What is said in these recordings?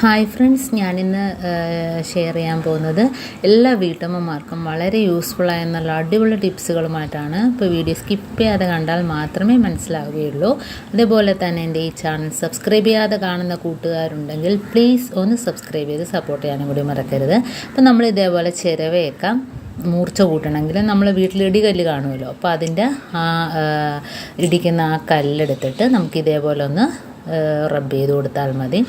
Hi friends, ഞാനിന്ന് share ചെയ്യാൻ പോകുന്നത് എല്ലാ വീട്ടമ്മമാർക്കും വളരെ യൂസ്ഫുള്ളായ നല്ല അടിപൊളി ടിപ്സുകളുമായിട്ടാണ്. ഇപ്പോൾ വീഡിയോ സ്കിപ്പ് ചെയ്യാതെ കണ്ടാൽ മാത്രമേ മനസ്സിലാവുകയുള്ളൂ. അതേപോലെ തന്നെ എൻ്റെ ഈ ചാനൽ സബ്സ്ക്രൈബ് ചെയ്യാതെ കാണുന്ന കൂട്ടുകാരുണ്ടെങ്കിൽ പ്ലീസ് ഒന്ന് സബ്സ്ക്രൈബ് ചെയ്ത് സപ്പോർട്ട് ചെയ്യാനും കൂടി മറക്കരുത്. അപ്പോൾ നമ്മൾ ഇതേപോലെ ചിരവയൊക്കെ മൂർച്ച കൂട്ടണമെങ്കിൽ നമ്മൾ വീട്ടിൽ ഇടികല്ല് കാണുമല്ലോ, അപ്പോൾ അതിൻ്റെ ഇടിക്കുന്ന ആ കല്ലെടുത്തിട്ട് നമുക്കിതേപോലെ ഒന്ന് റബ്ബ് ചെയ്ത് കൊടുത്താൽ മതി.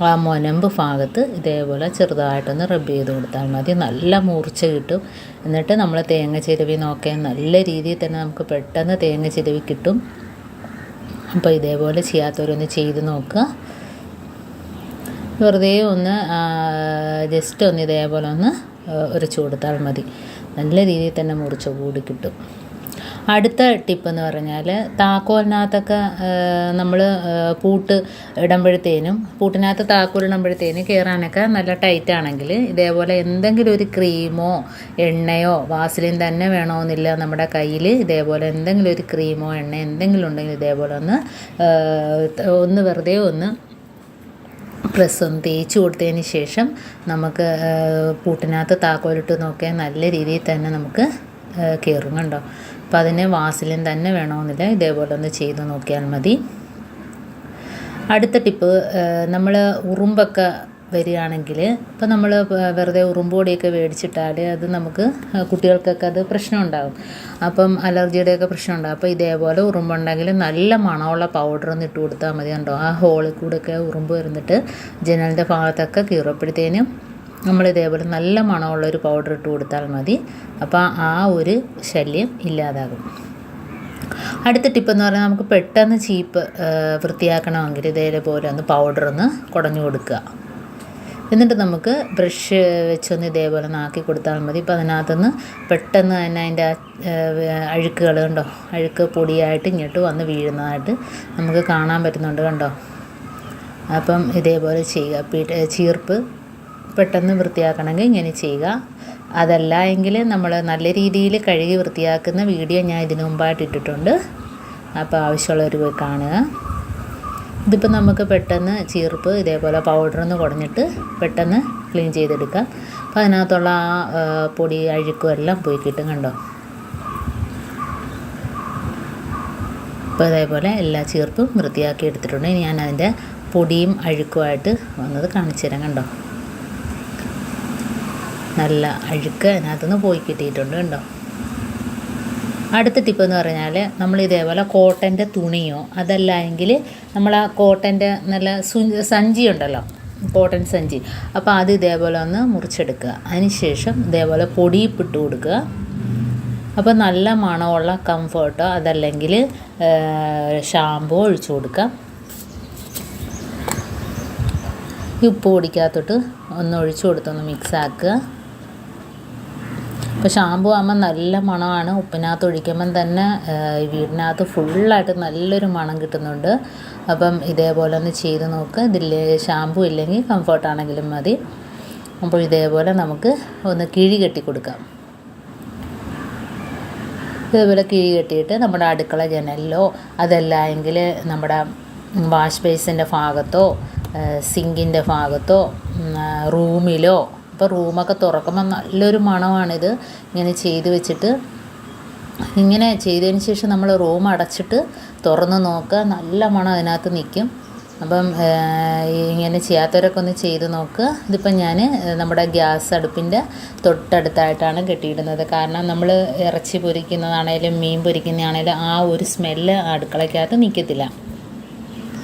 ആ മുനമ്പ് ഭാഗത്ത് ഇതേപോലെ ചെറുതായിട്ടൊന്ന് റബ്ബ് ചെയ്ത് കൊടുത്താൽ മതി. നല്ല മൂർച്ച കിട്ടും. എന്നിട്ട് നമ്മൾ തേങ്ങ ചിരവി നോക്കാൻ നല്ല രീതിയിൽ തന്നെ നമുക്ക് പെട്ടെന്ന് തേങ്ങ ചിരവി കിട്ടും. അപ്പോൾ ഇതേപോലെ ചെയ്യാത്തവരൊന്ന് ചെയ്ത് നോക്കുക. വെറുതെ ഒന്ന് ജസ്റ്റ് ഒന്ന് ഇതേപോലെ ഒന്ന് ഉരച്ചു കൊടുത്താൽ മതി. നല്ല രീതിയിൽ തന്നെ മൂർച്ച കൂടി കിട്ടും. അടുത്ത ടിപ്പെന്ന് പറഞ്ഞാൽ താക്കോലിനകത്തൊക്കെ നമ്മൾ പൂട്ട് ഇടുമ്പോഴത്തേനും പൂട്ടിനകത്ത് താക്കോൽ ഇടുമ്പോഴത്തേനും കയറാനൊക്കെ നല്ല ടൈറ്റാണെങ്കിൽ ഇതേപോലെ എന്തെങ്കിലും ഒരു ക്രീമോ എണ്ണയോ വാസലിൻ തന്നെ വേണമെന്നില്ല, നമ്മുടെ കയ്യിൽ ഇതേപോലെ എന്തെങ്കിലും ഒരു ക്രീമോ എണ്ണ എന്തെങ്കിലും ഉണ്ടെങ്കിൽ ഇതേപോലെ ഒന്ന് വെറുതെ ഒന്ന് പ്രസ് ഒന്ന് തേച്ച് കൊടുത്തതിന് ശേഷം നമുക്ക് പൂട്ടിനകത്ത് താക്കോലിട്ട് നോക്കിയാൽ നല്ല രീതിയിൽ തന്നെ നമുക്ക് കയറും കണ്ടോ. അപ്പോൾ അതിന് വാസലിൻ തന്നെ വേണമെന്നില്ല, ഇതേപോലെ ഒന്ന് ചെയ്ത് നോക്കിയാൽ മതി. അടുത്ത ടിപ്പ്, നമ്മൾ ഉറുമ്പൊക്കെ വരികയാണെങ്കിൽ ഇപ്പോൾ നമ്മൾ വെറുതെ ഉറുമ്പൊടിയൊക്കെ മേടിച്ചിട്ടാൽ അത് നമുക്ക് കുട്ടികൾക്കൊക്കെ അത് പ്രശ്നം ഉണ്ടാകും. അപ്പം അലർജിയുടെയൊക്കെ പ്രശ്നം ഉണ്ടാകും. അപ്പോൾ ഇതേപോലെ ഉറുമ്പുണ്ടെങ്കിൽ നല്ല മണമുള്ള പൗഡർ ഒന്ന് ഇട്ട് കൊടുത്താൽ മതി കണ്ടോ. ആ ഹോളിൽ കൂടെയൊക്കെ ഉറുമ്പ് വരുന്നിട്ട് ജനലിൻ്റെ ഭാഗത്തൊക്കെ കീറപ്പെടുത്തേനും നമ്മൾ ഇതേപോലെ നല്ല മണമുള്ളൊരു പൗഡർ ഇട്ട് കൊടുത്താൽ മതി. അപ്പോൾ ആ ഒരു ശല്യം ഇല്ലാതാകും. അടുത്ത ടിപ്പെന്ന് പറഞ്ഞാൽ നമുക്ക് പെട്ടെന്ന് ചീപ്പ് വൃത്തിയാക്കണമെങ്കിൽ ഇതേപോലെ ഒന്ന് പൗഡർ ഒന്ന് കുടഞ്ഞു കൊടുക്കുക. എന്നിട്ട് നമുക്ക് ബ്രഷ് വെച്ചൊന്ന് ഇതേപോലെ നാക്കി കൊടുത്താൽ മതി. ഇപ്പോൾ അതിനകത്തുനിന്ന് പെട്ടെന്ന് തന്നെ അതിൻ്റെ അഴുക്കുകൾ കണ്ടോ, അഴുക്ക് പൊടിയായിട്ട് ഇങ്ങോട്ട് വന്ന് വീഴുന്നതായിട്ട് നമുക്ക് കാണാൻ പറ്റുന്നുണ്ട് കണ്ടോ. അപ്പം ഇതേപോലെ ചെയ്യുക. ചീർപ്പ് പെട്ടെന്ന് വൃത്തിയാക്കണമെങ്കിൽ ഇങ്ങനെ ചെയ്യുക. അതല്ല എങ്കിൽ നമ്മൾ നല്ല രീതിയിൽ കഴുകി വൃത്തിയാക്കുന്ന വീഡിയോ ഞാൻ ഇതിനു മുമ്പായിട്ട് ഇട്ടിട്ടുണ്ട്. അപ്പോൾ ആവശ്യമുള്ളവർ പോയി കാണുക. ഇതിപ്പോൾ നമുക്ക് പെട്ടെന്ന് ചീർപ്പ് ഇതേപോലെ പൗഡറൊന്ന് കുടഞ്ഞിട്ട് പെട്ടെന്ന് ക്ലീൻ ചെയ്തെടുക്കാം. അപ്പോൾ അതിനകത്തുള്ള ആ പൊടി അഴുക്കും എല്ലാം പോയി കിട്ടും കണ്ടോ. അപ്പോൾ ഇതേപോലെ എല്ലാ ചീർപ്പും വൃത്തിയാക്കി എടുത്തിട്ടുണ്ട്. ഇനി ഞാൻ അതിൻ്റെ പൊടിയും അഴുക്കുമായിട്ട് വന്നത് കാണിച്ചു തരാം കണ്ടോ. നല്ല അഴുക്ക് അതിനകത്തുനിന്ന് പോയി കിട്ടിയിട്ടുണ്ട് കണ്ടോ. അടുത്ത ടിപ്പെന്ന് പറഞ്ഞാൽ നമ്മൾ ഇതേപോലെ കോട്ടൻ്റെ തുണിയോ അതല്ല എങ്കിൽ നമ്മൾ ആ കോട്ടൻ്റെ നല്ല സഞ്ചി ഉണ്ടല്ലോ, കോട്ടൺ സഞ്ചി, അപ്പോൾ അത് ഇതേപോലെ ഒന്ന് മുറിച്ചെടുക്കുക. അതിനുശേഷം ഇതേപോലെ പൊടിയിപ്പിട്ട് കൊടുക്കുക. അപ്പോൾ നല്ല മണമുള്ള കംഫർട്ടോ അതല്ലെങ്കിൽ ഷാമ്പൂ ഒഴിച്ചു കൊടുക്കുക. ഉപ്പ് പൊടിക്കകത്തോട്ട് ഒന്ന് ഒഴിച്ചു കൊടുത്തൊന്ന് മിക്സ് ആക്കുക. ഇപ്പോൾ ഷാമ്പൂ ആകുമ്പോൾ നല്ല മണമാണ്. ഉപ്പിനകത്ത് ഒഴിക്കുമ്പം തന്നെ വീടിനകത്ത് ഫുള്ളായിട്ട് നല്ലൊരു മണം കിട്ടുന്നുണ്ട്. അപ്പം ഇതേപോലെ ഒന്ന് ചെയ്ത് നോക്കുക. ഇതിൽ ഷാമ്പൂ ഇല്ലെങ്കിൽ കംഫർട്ടാണെങ്കിലും മതി. അപ്പോൾ ഇതേപോലെ നമുക്ക് ഒന്ന് കിഴി കെട്ടി കൊടുക്കാം. ഇതേപോലെ കിഴി കെട്ടിയിട്ട് നമ്മുടെ അടുക്കള ജനലിലോ അതല്ല എങ്കിൽ നമ്മുടെ വാഷ് ബേസിൻ്റെ ഭാഗത്തോ സിങ്കിൻ്റെ ഭാഗത്തോ റൂമിലോ, ഇപ്പോൾ റൂമൊക്കെ തുറക്കുമ്പോൾ നല്ലൊരു മണമാണിത്. ഇങ്ങനെ ചെയ്ത് വെച്ചിട്ട് ഇങ്ങനെ ചെയ്തതിന് ശേഷം നമ്മൾ റൂം അടച്ചിട്ട് തുറന്ന് നോക്കുക, നല്ല മണം അതിനകത്ത് നിൽക്കും. അപ്പം ഇങ്ങനെ ചെയ്യാത്തവരൊക്കെ ഒന്ന് ചെയ്ത് നോക്കുക. ഇതിപ്പം ഞാൻ നമ്മുടെ ഗ്യാസ് അടുപ്പിൻ്റെ തൊട്ടടുത്തായിട്ടാണ് കെട്ടിയിടുന്നത്. കാരണം നമ്മൾ ഇറച്ചി പൊരിക്കുന്നതാണേലും മീൻ പൊരിക്കുന്നതാണേലും ആ ഒരു സ്മെല്ല് അടുക്കളയ്ക്കകത്ത് നിൽക്കത്തില്ല.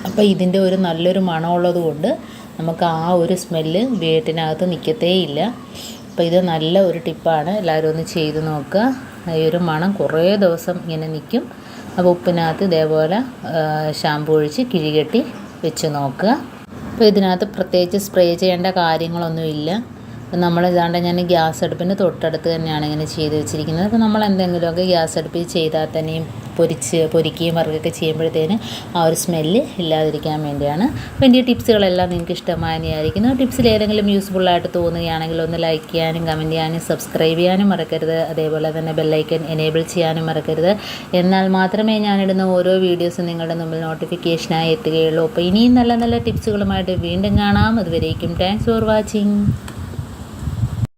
അപ്പോൾ ഇതിൻ്റെ ഒരു നല്ലൊരു മണമുള്ളത് കൊണ്ട് നമുക്ക് ആ ഒരു സ്മെല്ല് വീട്ടിനകത്ത് നിൽക്കത്തേയില്ല. അപ്പോൾ ഇത് നല്ല ഒരു ടിപ്പാണ്, എല്ലാവരും ഒന്ന് ചെയ്ത് നോക്കുക. ഈ ഒരു മണം കുറേ ദിവസം ഇങ്ങനെ നിൽക്കും. അപ്പോൾ ഉപ്പിനകത്ത് ഇതേപോലെ ഷാമ്പൂ ഒഴിച്ച് കിഴികെട്ടി വെച്ച് നോക്കുക. അപ്പോൾ ഇതിനകത്ത് പ്രത്യേകിച്ച് സ്പ്രേ ചെയ്യേണ്ട കാര്യങ്ങളൊന്നുമില്ല. അപ്പോൾ നമ്മൾ ഇതാണ്ട് ഞാൻ ഗ്യാസ് അടുപ്പിൻ്റെ തൊട്ടടുത്ത് തന്നെയാണ് ഇങ്ങനെ ചെയ്ത് വെച്ചിരിക്കുന്നത്. അപ്പോൾ നമ്മൾ എന്തെങ്കിലുമൊക്കെ ഗ്യാസ് അടുപ്പിൽ ചെയ്താൽ തന്നെയും പൊരിക്കുകയും വറുക്കുകയൊക്കെ ചെയ്യുമ്പോഴത്തേന് ആ ഒരു സ്മെല്ല് ഇല്ലാതിരിക്കാൻ വേണ്ടിയാണ്. അപ്പോൾ എൻ്റെ ടിപ്സുകളെല്ലാം നിങ്ങൾക്ക് ഇഷ്ടമായെന്ന് വിചാരിക്കുന്നു. ടിപ്സിൽ ഏതെങ്കിലും യൂസ്ഫുള്ളായിട്ട് തോന്നുകയാണെങ്കിൽ ഒന്ന് ലൈക്ക് ചെയ്യാനും കമൻറ്റ് ചെയ്യാനും സബ്സ്ക്രൈബ് ചെയ്യാനും മറക്കരുത്. അതേപോലെ തന്നെ ബെല്ലൈക്കൻ എനേബിൾ ചെയ്യാനും മറക്കരുത്. എന്നാൽ മാത്രമേ ഞാനിടുന്ന ഓരോ വീഡിയോസും നിങ്ങളുടെ മുമ്പിൽ നോട്ടിഫിക്കേഷനായി എത്തുകയുള്ളൂ. അപ്പോൾ ഇനിയും നല്ല നല്ല ടിപ്സുകളുമായിട്ട് വീണ്ടും കാണാം. അതുവരേക്കും താങ്ക്സ് ഫോർ വാച്ചിങ്.